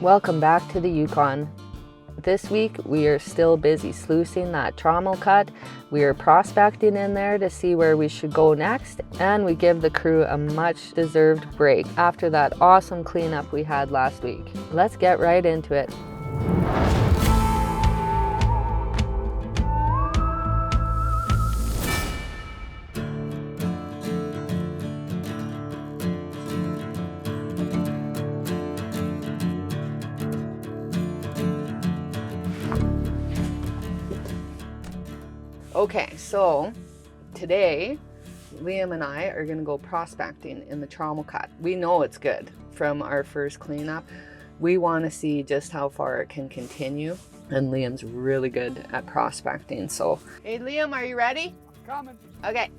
Welcome back to the Yukon. This week we are still busy sluicing that Trommel Cut. We are prospecting in there to see where we should go next, and we give the crew a much deserved break after that awesome cleanup we had last week. Let's get right into it. Okay, so today Liam and I are gonna go prospecting in the Trommel Cut. We know it's good from our first cleanup. We want to see just how far it can continue, and Liam's really good at prospecting. So, hey Liam, are you ready? Coming. Okay.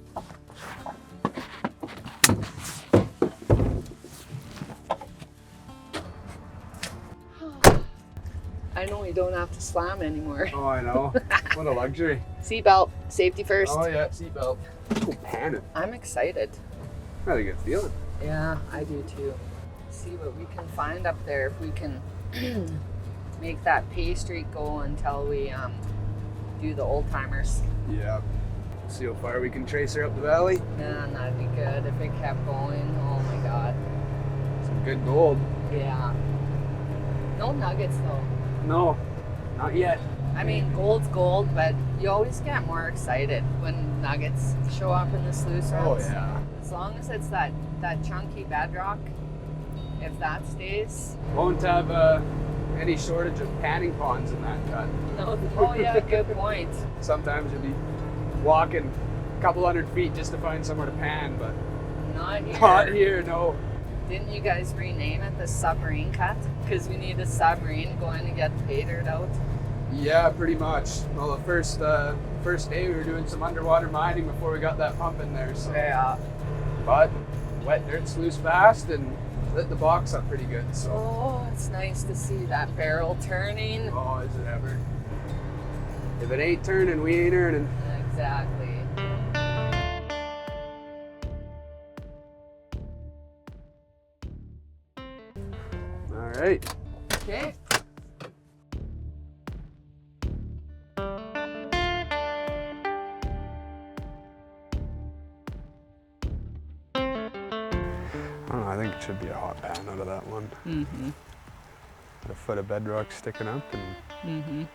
I know you don't have to slam anymore. Oh, I know. What a luxury. Seatbelt, safety first. Oh yeah, seatbelt. Let's go panning. I'm excited. Really good feeling. Yeah, I do too. See what we can find up there, if we can make that pay streak go until we do the old timers. Yeah. See how far we can trace her up the valley. Yeah, that'd be good if it kept going. Oh my god. Some good gold. Yeah. No nuggets though. No, not yet. I mean, gold's gold, but you always get more excited when nuggets show up in the sluice runs. Oh yeah. As long as it's that chunky bedrock, if that stays. Won't have any shortage of panning ponds in that cut. No. Oh yeah, good point. Sometimes you'll be walking a couple hundred feet just to find somewhere to pan, but Not here. not here, no. Didn't you guys rename it the submarine cut? Because we need a submarine going to get the pay dirt out. Yeah, pretty much. Well, the first day we were doing some underwater mining before we got that pump in there. So. Yeah. But wet dirt sluice fast and lit the box up pretty good. So. Oh, it's nice to see that barrel turning. Oh, is it ever? If it ain't turning, we ain't earning. Exactly. All right. Okay. I don't know, I think it should be a hot pan out of that one. Mm-hmm. A foot of bedrock sticking up and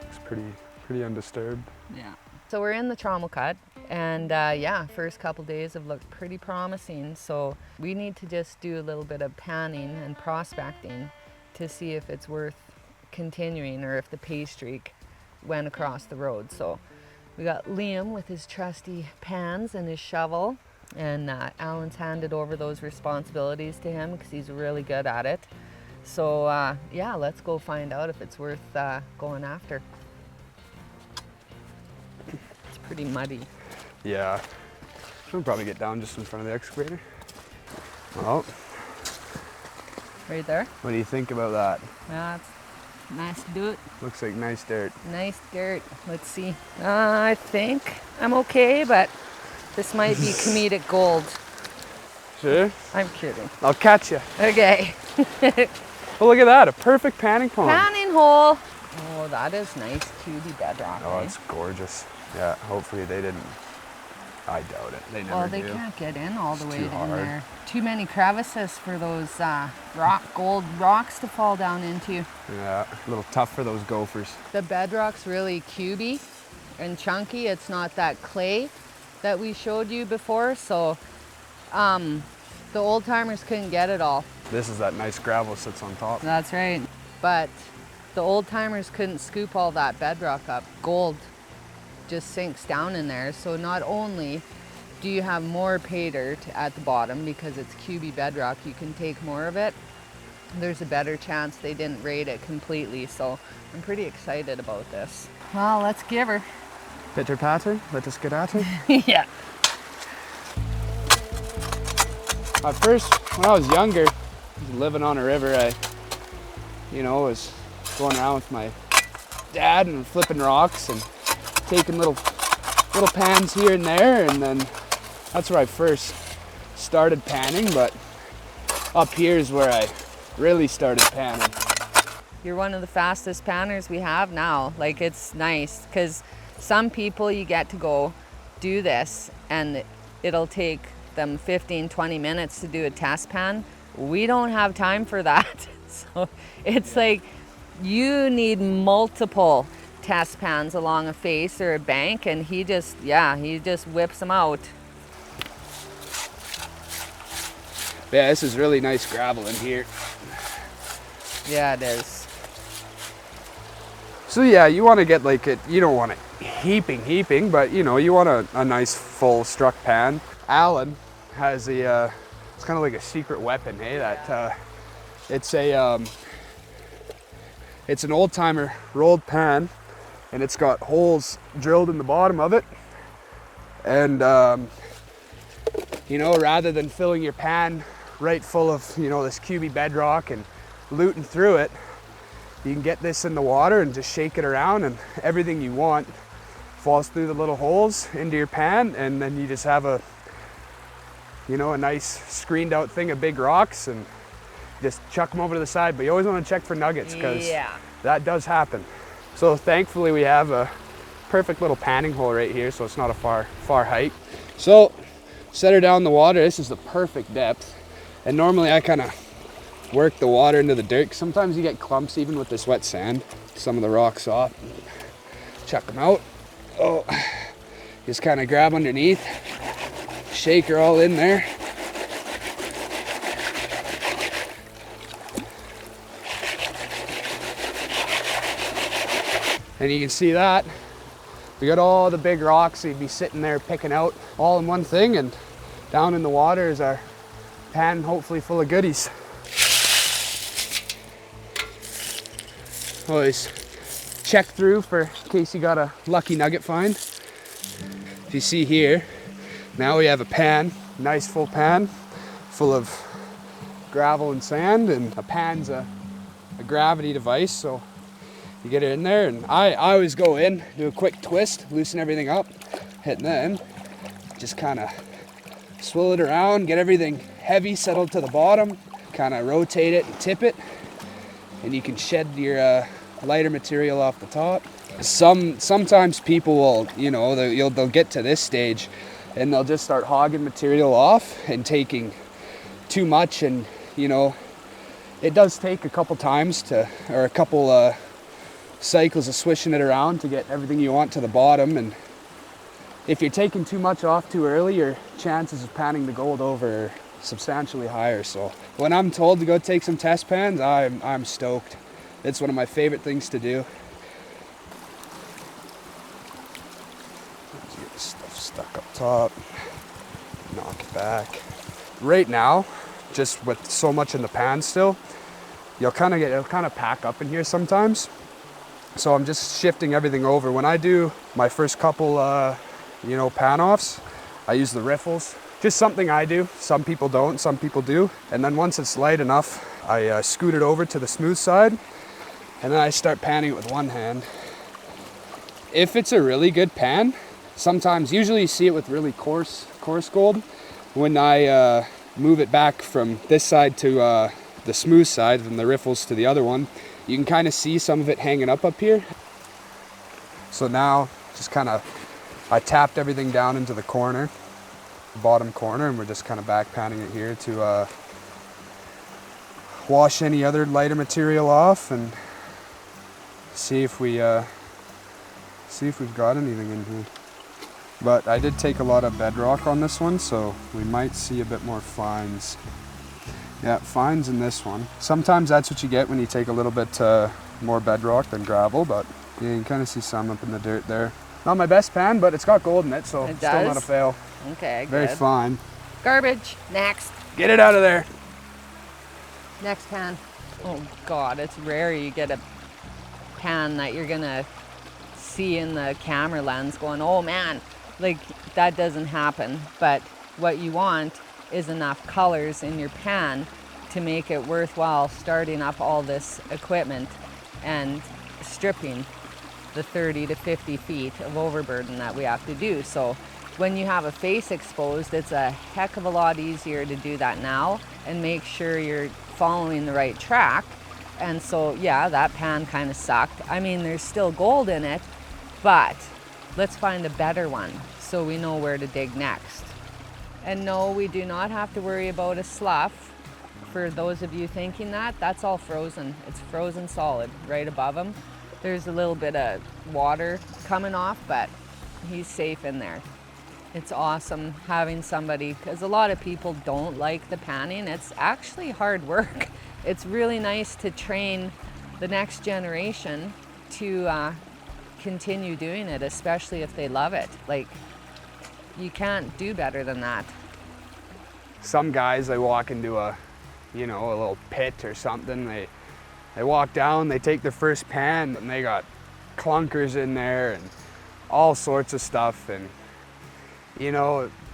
it's pretty undisturbed. Yeah. So we're in the Trommel Cut, and yeah, first couple days have looked pretty promising. So we need to just do a little bit of panning and prospecting to see if it's worth continuing or if the pay streak went across the road. So we got Liam with his trusty pans and his shovel, and Alan's handed over those responsibilities to him because he's really good at it. So yeah, let's go find out if it's worth going after. It's pretty muddy. Yeah. We'll probably get down just in front of the excavator. Well, Right there? what do you think about that? Yeah, it's nice dirt. Looks like nice dirt. Nice dirt. Let's see. I think I'm okay, but this might be comedic gold. Sure? I'm kidding. I'll catch you. Okay. Oh, look at that, a perfect panning pond. Panning hole. Oh, that is nice cubey bedrock. Oh, eh? it's gorgeous. Yeah, hopefully they didn't. I doubt it. They never Well, they do. can't get in all the way too in hard. there. Too many crevices for those gold rocks to fall down into. Yeah, a little tough for those gophers. The bedrock's really cubey and chunky. It's not that clay that we showed you before, so the old timers couldn't get it all. This is that nice gravel sits on top. That's right. But the old timers couldn't scoop all that bedrock up. Gold just sinks down in there. So not only do you have more pay dirt at the bottom because it's cubey bedrock, you can take more of it. There's a better chance they didn't raid it completely. So I'm pretty excited about this. Well, let's give her. Pitter patter, let us get at her. Yeah. At first, when I was younger, living on a river, I, was going around with my dad and flipping rocks and taking little pans here and there, and then that's where I first started panning, but up here is where I really started panning. You're one of the fastest panners we have now. Like, it's nice because some people you get to go do this and it'll take them 15-20 minutes to do a test pan. We don't have time for that. So it's like you need multiple test pans along a face or a bank, and he just whips them out. Yeah, this is really nice gravel in here. Yeah, it is. So yeah, you want to get like it, you don't want it heaping, but you know, you want a nice full struck pan. Alan has a, it's kind of like a secret weapon, hey? That it's an old timer rolled pan, and it's got holes drilled in the bottom of it. And you know, rather than filling your pan right full of, you know, this cubey bedrock and looting through it, you can get this in the water and just shake it around, and everything you want falls through the little holes into your pan, and then you just have a, you know, a nice screened out thing of big rocks, and just chuck them over to the side. But you always want to check for nuggets, because that does happen. So thankfully we have a perfect little panning hole right here, so it's not a far hike. So set her down in the water. This is the perfect depth, and normally I kind of work the water into the dirt. Sometimes you get clumps even with this wet sand. Some of the rocks off, chuck them out. Oh, just kind of grab underneath, shake her all in there. And you can see that we got all the big rocks you'd be sitting there picking out all in one thing, and down in the water is our pan, hopefully full of goodies. Always check through for in case you got a lucky nugget find. If you see here, now we have a pan, nice full pan full of gravel and sand, and a pan's a gravity device, so you get it in there, and I always go in, do a quick twist, loosen everything up, and then just kind of swivel it around, get everything heavy settled to the bottom, kind of rotate it and tip it, and you can shed your lighter material off the top. Sometimes people will, you know, they'll get to this stage and they'll just start hogging material off and taking too much, and you know, it does take a couple times or a couple cycles of swishing it around to get everything you want to the bottom. And if you're taking too much off too early, your chances of panning the gold over are substantially higher. So when I'm told to go take some test pans, I'm stoked. It's one of my favorite things to do. Let's get this stuff stuck up top, knock it back. Right now, just with so much in the pan still, it'll kind of pack up in here sometimes. So I'm just shifting everything over. When I do my first couple, you know, pan offs, I use the riffles. Just something I do. Some people don't, some people do. And then once it's light enough, I scoot it over to the smooth side, and then I start panning it with one hand. If it's a really good pan, sometimes, usually you see it with really coarse gold. When I move it back from this side to the smooth side and the riffles to the other one, you can kind of see some of it hanging up here. So now just kind of, I tapped everything down into the corner, bottom corner, and we're just kind of back panning it here to wash any other lighter material off and see if we've got anything in here. But I did take a lot of bedrock on this one, so we might see a bit more fines. Yeah, fines in this one. Sometimes that's what you get when you take a little bit more bedrock than gravel, but yeah, you can kind of see some up in the dirt there. Not my best pan, but it's got gold in it, so still not a fail. Okay, very good. fine. Garbage. Next. Get it out of there. Next pan. Oh God, it's rare you get a pan that you're gonna see in the camera lens going, oh man, like that doesn't happen. But what you want is enough colors in your pan to make it worthwhile starting up all this equipment and stripping the 30 to 50 feet of overburden that we have to do. So when you have a face exposed, it's a heck of a lot easier to do that now and make sure you're following the right track And so, yeah, that pan kind of sucked. I mean, there's still gold in it, but let's find a better one so we know where to dig next. And no, we do not have to worry about a slough. For those of you thinking that, that's all frozen. It's frozen solid right above him. There's a little bit of water coming off, but he's safe in there. It's awesome having somebody, because a lot of people don't like the panning. It's actually hard work. It's really nice to train the next generation to continue doing it, especially if they love it. Like, you can't do better than that. Some guys, they walk into a little pit or something. They walk down, they take their first pan, and they got clunkers in there and all sorts of stuff. And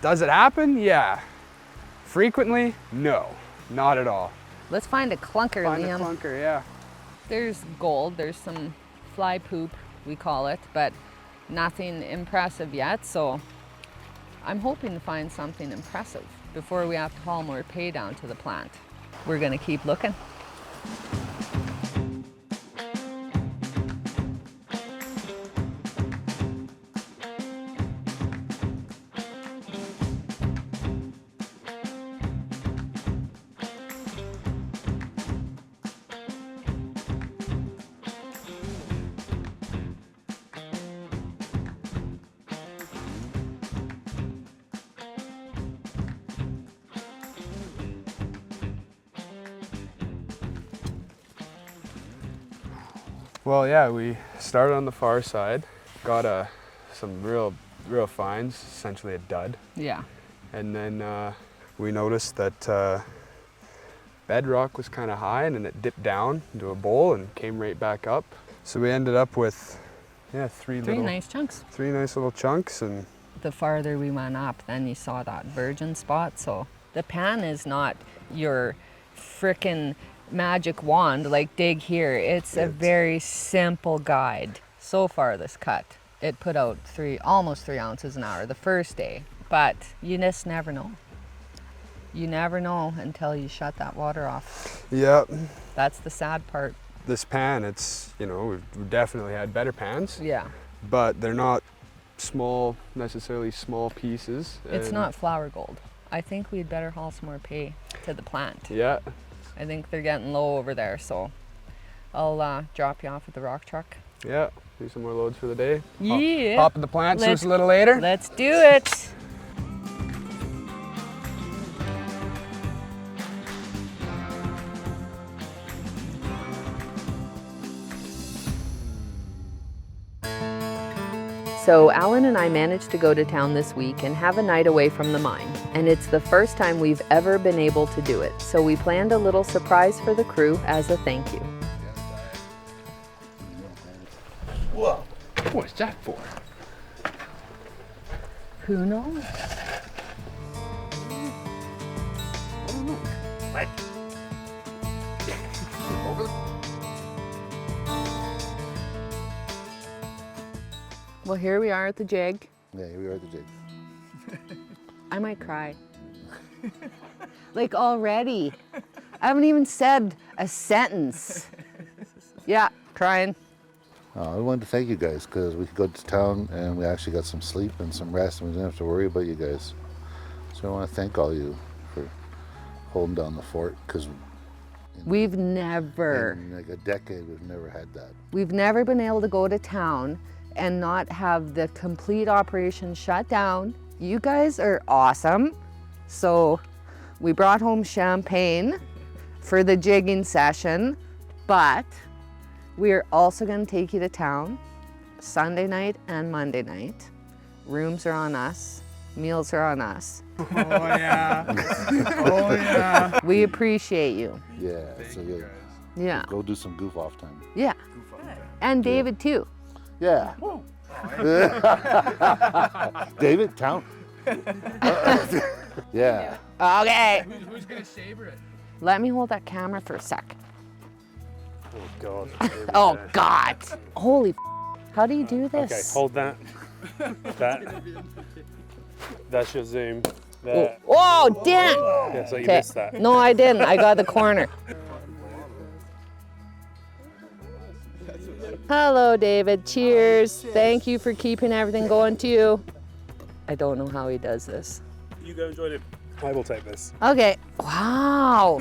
does it happen? Yeah. Frequently? No, not at all. Let's find a clunker, Find Liam. a clunker, yeah. There's gold, there's some fly poop, we call it, but nothing impressive yet. So I'm hoping to find something impressive before we have to haul more pay down to the plant. We're gonna keep looking. Well, yeah, we started on the far side, got some real finds, essentially a dud. Yeah. And then we noticed that bedrock was kind of high, and then it dipped down into a bowl and came right back up. So we ended up with, three nice chunks. Three nice little chunks. And The farther we went up, then you saw that virgin spot. So the pan is not your frickin' magic wand, like dig here. It's a very simple guide. So far this cut, it put out almost 3 ounces an hour the first day, but you just never know. You never know until you shut that water off. yeah, That's the sad part. this pan, it's, we've definitely had better pans, Yeah. but they're not necessarily small pieces. It's and not flour gold. I think we'd better haul some more pay to the plant. Yeah, I think they're getting low over there, so I'll drop you off at the rock truck. yeah, do some more loads for the day. Yeah. Hop in the plant, so Let's- it's a little later. Let's do it. So Alan and I managed to go to town this week and have a night away from the mine. And it's the first time we've ever been able to do it. So we planned a little surprise for the crew as a thank you. Whoa, what's that for? Who knows? Well, here we are at the jig. Yeah, we are at the jig. I might cry. Like already. I haven't even said a sentence. Yeah, crying. I wanted to thank you guys because we could go to town and we actually got some sleep and some rest and we didn't have to worry about you guys. So I want to thank all you for holding down the fort because We've never in like a decade we've never had that. We've never been able to go to town and not have the complete operation shut down. You guys are awesome. So we brought home champagne for the jigging session, but we're also going to take you to town Sunday night and Monday night. Rooms are on us. Meals are on us. Oh yeah, oh yeah. We appreciate you. Yeah, so you yeah, guys. Yeah. go do some goof off time. Yeah. And David too. Yeah. David, town. Yeah. Okay. Who's gonna savor it? Let me hold that camera for a sec. Oh God. Oh God. Holy how do you do this? Okay, hold that. That's your zoom. Oh, There. whoa, damn! Yeah, so you Okay. missed that. No, I didn't. I got the corner. Hello, David. Cheers. Thank you for keeping everything going too. I don't know how he does this. You go enjoy it. I will take this. Okay. Wow.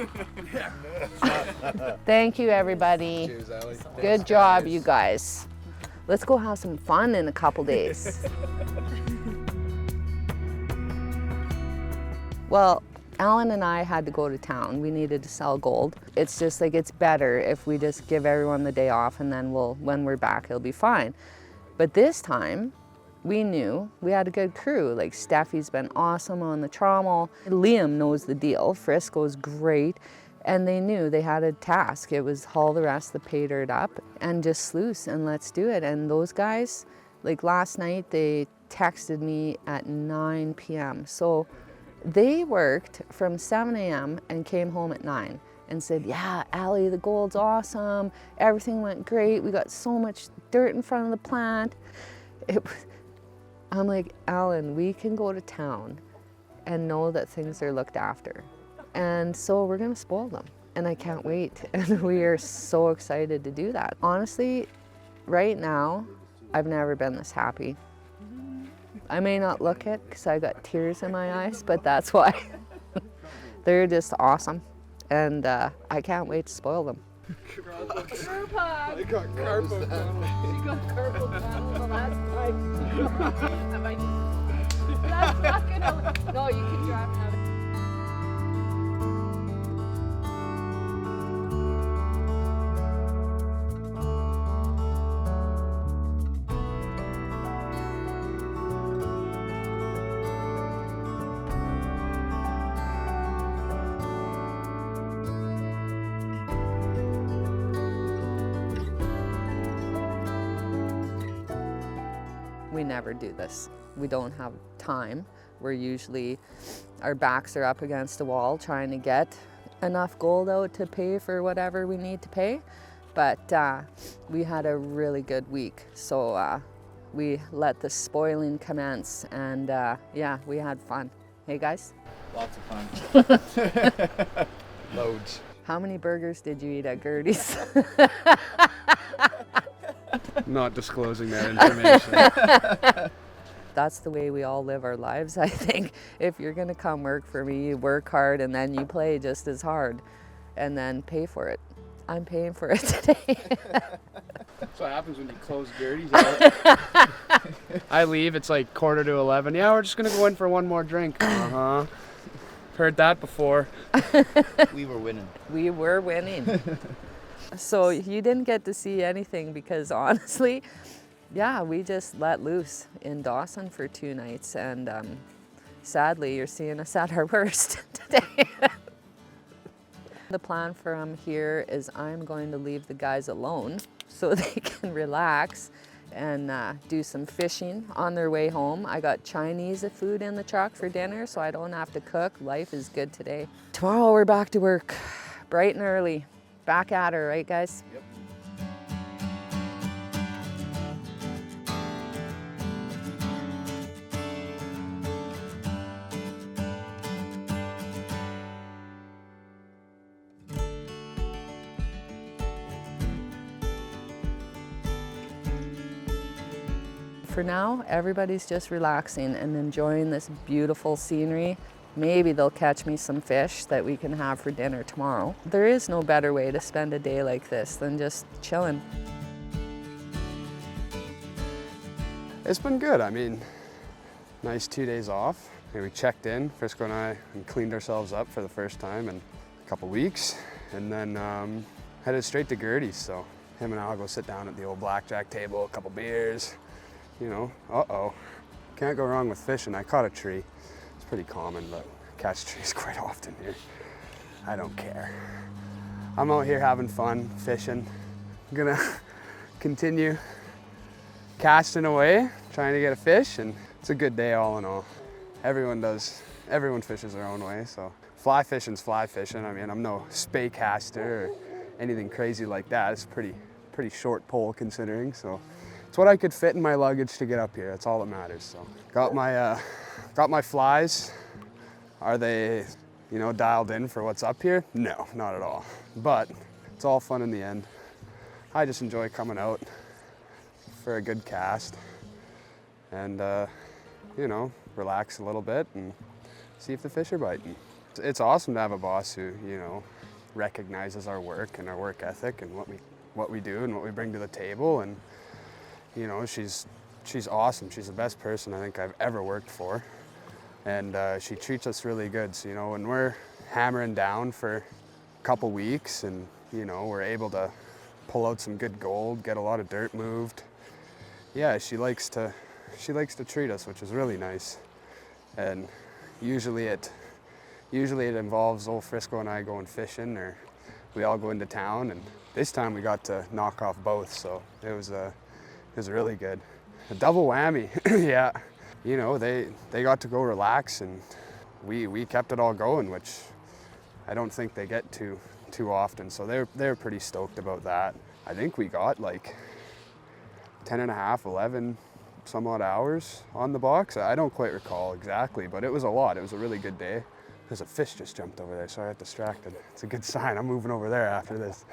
Thank you, everybody. Cheers, Allie. Good job, you guys. Let's go have some fun in a couple days. Well, Alan and I had to go to town. We needed to sell gold. It's just like, it's better if we just give everyone the day off, and then when we're back, it'll be fine. But this time, we knew we had a good crew. Like, Steffi's been awesome on the Trommel. Liam knows the deal. Frisco's great. And they knew they had a task. It was haul the rest of the pay dirt up and just sluice and let's do it. And those guys, like last night, they texted me at 9 p.m. So they worked from 7 a.m. and came home at 9 and said, yeah, Allie, the gold's awesome. Everything went great. We got so much dirt in front of the plant. I'm like, Alan, we can go to town and know that things are looked after. And so we're gonna spoil them. And I can't wait. And we are so excited to do that. Honestly, right now, I've never been this happy. I may not look it because I got tears in my eyes, but that's why. They're just awesome. And I can't wait to spoil them. I got carpal tunnel. She got carpal tunnel the last time. That's not gonna. No, you can drive another. We never do this. We don't have time. We're usually, our backs are up against a wall trying to get enough gold out to pay for whatever we need to pay. But we had a really good week. So we let the spoiling commence, and yeah, we had fun. Hey guys? Lots of fun. Loads. How many burgers did you eat at Gertie's? Not disclosing that information. That's the way we all live our lives, I think. If you're gonna come work for me, you work hard and then you play just as hard and then pay for it. I'm paying for it today. That's what happens when you close Gertie's out. I leave, it's like 10:45. Yeah, we're just gonna go in for one more drink. Uh-huh. Heard that before. We were winning. We were winning. So you didn't get to see anything because honestly, yeah, we just let loose in Dawson for 2 nights, and sadly you're seeing us at our worst today. The plan from here is I'm going to leave the guys alone so they can relax and do some fishing on their way home. I got Chinese food in the truck for dinner, so I don't have to cook. Life is good today. Tomorrow we're back to work, bright and early. Back at her, right guys? Yep. For now, everybody's just relaxing and enjoying this beautiful scenery. Maybe they'll catch me some fish that we can have for dinner tomorrow. There is no better way to spend a day like this than just chilling. It's been good. I mean, nice 2 days off. And we checked in, Frisco and I, and cleaned ourselves up for the first time in a couple weeks. And then headed straight to Gertie's. So him and I'll go sit down at the old blackjack table, a couple beers. You know, uh-oh. Can't go wrong with fishing. I caught a tree. It's pretty common, but I catch trees quite often here. I don't care. I'm out here having fun, fishing. I'm gonna continue casting away, trying to get a fish, and it's a good day all in all. Everyone fishes their own way, so fly fishing's fly fishing. I mean, I'm no spay caster or anything crazy like that. It's pretty short pole considering, so it's what I could fit in my luggage to get up here. That's all that matters. So got my flies. Are they, you know, dialed in for what's up here? No, not at all. But it's all fun in the end. I just enjoy coming out for a good cast and, you know, relax a little bit and see if the fish are biting. It's awesome to have a boss who, you know, recognizes our work and our work ethic and what we do and what we bring to the table. And, you know, she's awesome. She's the best person I think I've ever worked for. And she treats us really good. So, you know, when we're hammering down for a couple weeks and, you know, we're able to pull out some good gold, get a lot of dirt moved. Yeah, she likes to treat us, which is really nice. And usually it involves old Frisco and I going fishing, or we all go into town. And this time we got to knock off both, so it was really good. A double whammy, yeah. You know, they got to go relax, and we kept it all going, which I don't think they get too often. So they're pretty stoked about that. I think we got like 10 and a half, 11 some odd hours on the box. I don't quite recall exactly, but it was a lot. It was a really good day. There's a fish just jumped over there, so I got distracted. It's a good sign. I'm moving over there after this.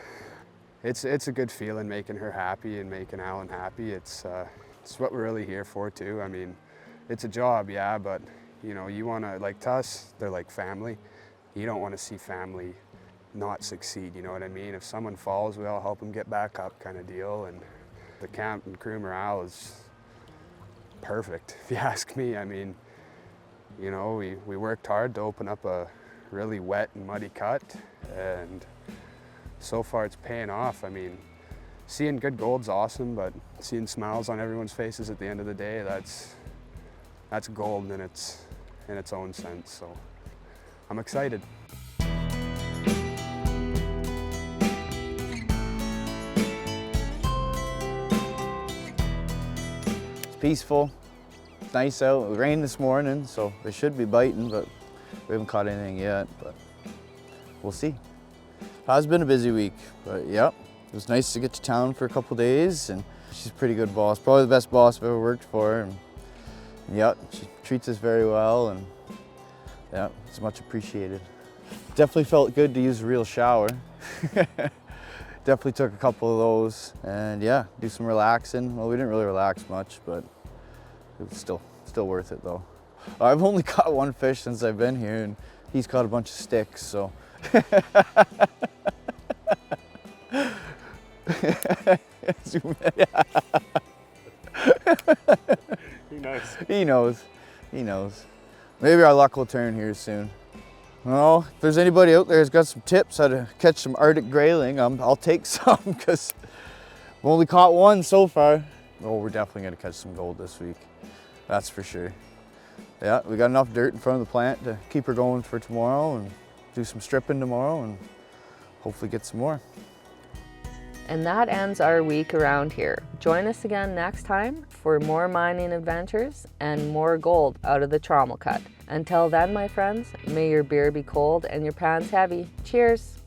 It's a good feeling making her happy and making Alan happy. It's what we're really here for too. I mean, it's a job, yeah, but you know, you wanna, like, to us, they're like family. You don't wanna see family not succeed, you know what I mean? If someone falls, we all help them get back up, kind of deal. And the camp and crew morale is perfect, if you ask me. I mean, you know, we worked hard to open up a really wet and muddy cut, and so far it's paying off. I mean, seeing good gold's awesome, but seeing smiles on everyone's faces at the end of the day, that's gold in its own sense. So I'm excited. It's peaceful. It's nice out. It rained this morning, so they should be biting, but we haven't caught anything yet, but we'll see. It has been a busy week, but yep. It was nice to get to town for a couple days, and she's a pretty good boss. Probably the best boss I've ever worked for. And yep, she treats us very well, and yeah, it's much appreciated. Definitely felt good to use a real shower. Definitely took a couple of those, and yeah, do some relaxing. Well, we didn't really relax much, but it was still worth it though. I've only caught one fish since I've been here, and he's caught a bunch of sticks, so. He knows. Maybe our luck will turn here soon. Well, if there's anybody out there who's got some tips how to catch some Arctic grayling, I'll take some, because we've only caught one so far. Oh, we're definitely gonna catch some gold this week. That's for sure. Yeah, we got enough dirt in front of the plant to keep her going for tomorrow, and do some stripping tomorrow, and hopefully get some more. And that ends our week around here. Join us again next time for more mining adventures and more gold out of the Trommel Cut. Until then, my friends, may your beer be cold and your pans heavy. Cheers!